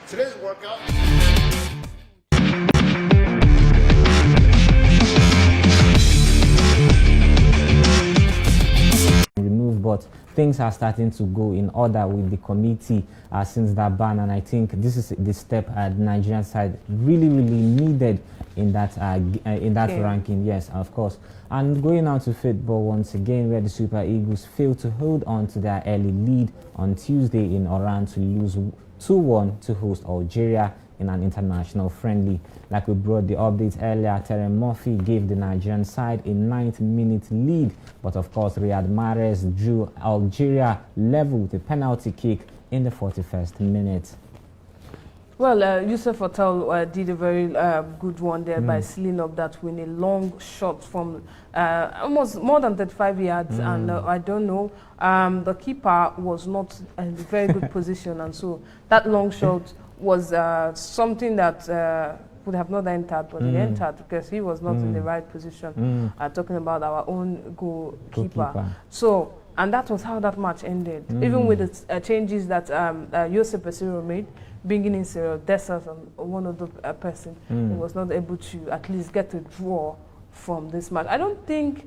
Today's workout. Removed, but things are starting to go in order with the committee since that ban, and I think this is the step the Nigerian side really needed in that ranking. Yes, of course. And going on to football once again, where the Super Eagles failed to hold on to their early lead on Tuesday in Oran to lose 2-1 to host Algeria in an international friendly. Like we brought the updates earlier, Terry Murphy gave the Nigerian side a 9th-minute lead, but of course Riyad Mahrez drew Algeria level with a penalty kick in the 41st minute. Well, Yusuf Attal did a very good one there by sealing up that win, a long shot from almost more than 35 yards, and I don't know, the keeper was not in a very good position, and so that long shot was something that would have not entered, but it entered because he was not in the right position. Talking about our own goalkeeper. So, and that was how that match ended. Even with the changes that Josep Pesero made, bringing in Cyril Dessers and one other person, he was not able to at least get a draw from this match. I don't think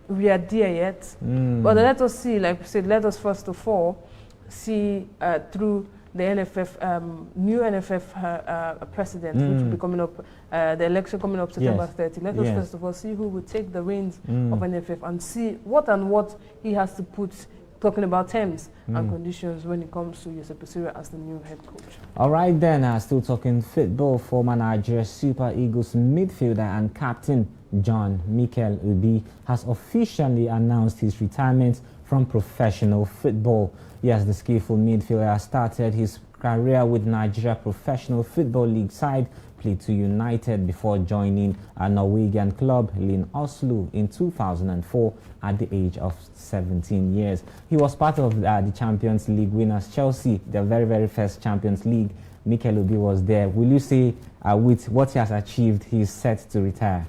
we are there yet, but let us see. Like we said, let us first of all see through the NFF, new NFF president, which will be coming up, the election coming up September 30. Let us first of all see who will take the reins of NFF and see what he has to put, talking about terms and conditions when it comes to Josep Pesero as the new head coach. All right then, still talking football, former Nigeria Super Eagles midfielder and captain John Mikel Obi has officially announced his retirement from professional football. Yes, the skillful midfielder started his career with Nigeria Professional Football League side Plateau United before joining a Norwegian club, Lyn Oslo, in 2004 at the age of 17 years. He was part of the Champions League winners Chelsea, the very first Champions League. Mikel Obi was there. Will you say with what he has achieved, he is set to retire?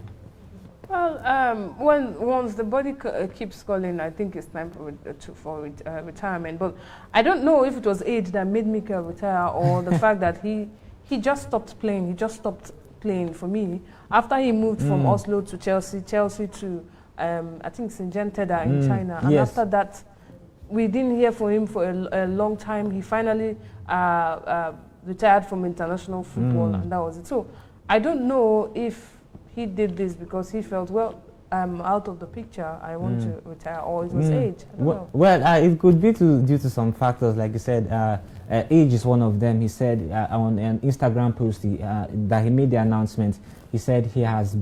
Well, once the body keeps calling, I think it's time for retirement. But I don't know if it was age that made Mikel retire or the fact that he just stopped playing. He just stopped playing for me after he moved from Oslo to Chelsea to I think Shenzhen Teda in China. And after that, we didn't hear from him for a long time. He finally retired from international football, and that was it. So I don't know if he did this because he felt, well, I'm out of the picture, I want to retire, or it was age. I don't know. It could be due to some factors, like you said. Age is one of them. He said on an Instagram post that he made the announcement, he said he has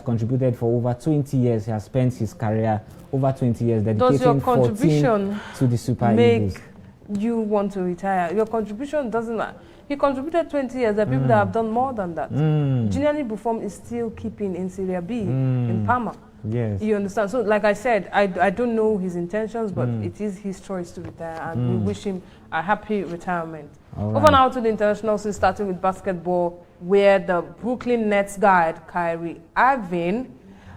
contributed for over 20 years. He has spent his career over 20 years dedicating 14 to the Super Eagles. You want to retire? Your contribution doesn't matter. He contributed 20 years. There are people that have done more than that. Giuliani Buffon is still keeping in Serie B in Parma. Yes. You understand? So, like I said, I don't know his intentions, but it is his choice to retire, and we wish him a happy retirement. Over now to the international scene, starting with basketball, where the Brooklyn Nets guard Kyrie Irving,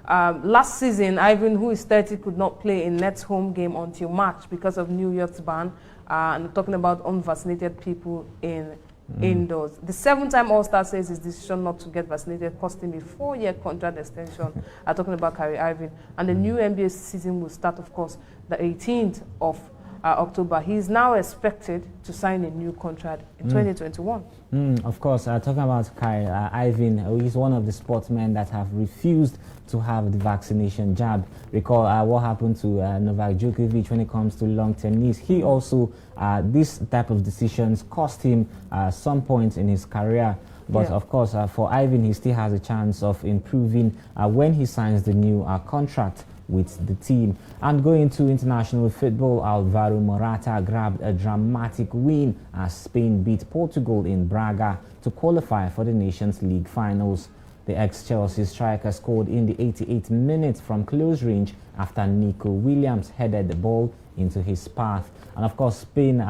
last season, Irving, who is 30, could not play in Nets home game until March because of New York's ban. And talking about unvaccinated people indoors. The 7-time All-Star says his decision not to get vaccinated cost him a 4-year contract extension. I'm talking about Kyrie Irving. And the new NBA season will start, of course, the 18th of October. He is now expected to sign a new contract in 2021. Of course, talking about Kyrie Irving, he's one of the sportsmen that have refused to have the vaccination jab. Recall what happened to Novak Djokovic when it comes to long tennis. He also, this type of decisions cost him some points in his career. But of course, for Irving, he still has a chance of improving when he signs the new contract with the team. And going to international football, Alvaro Morata grabbed a dramatic win as Spain beat Portugal in Braga to qualify for the Nations League finals. The ex-Chelsea striker scored in the 88th minute from close range after Nico Williams headed the ball into his path. And of course, Spain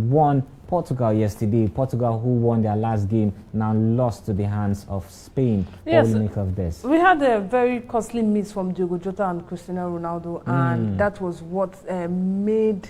won Portugal yesterday. Portugal, who won their last game, now lost to the hands of Spain. Yes, what do you make of this? We had a very costly miss from Diogo Jota and Cristiano Ronaldo, and that was what made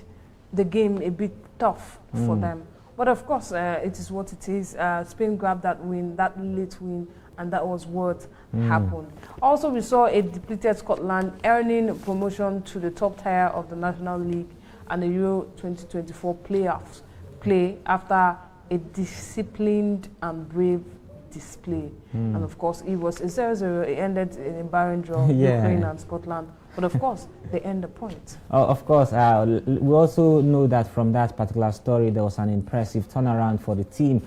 the game a bit tough for them. But of course, it is what it is. Spain grabbed that win, that late win, and that was what happened. Also, we saw a depleted Scotland earning promotion to the top tier of the National League and the Euro 2024 playoffs play after a disciplined and brave display. And of course, it was a 0-0. It ended in a barren draw, Ukraine and Scotland. But of course, they earned the point. Of course, we also know that from that particular story, there was an impressive turnaround for the team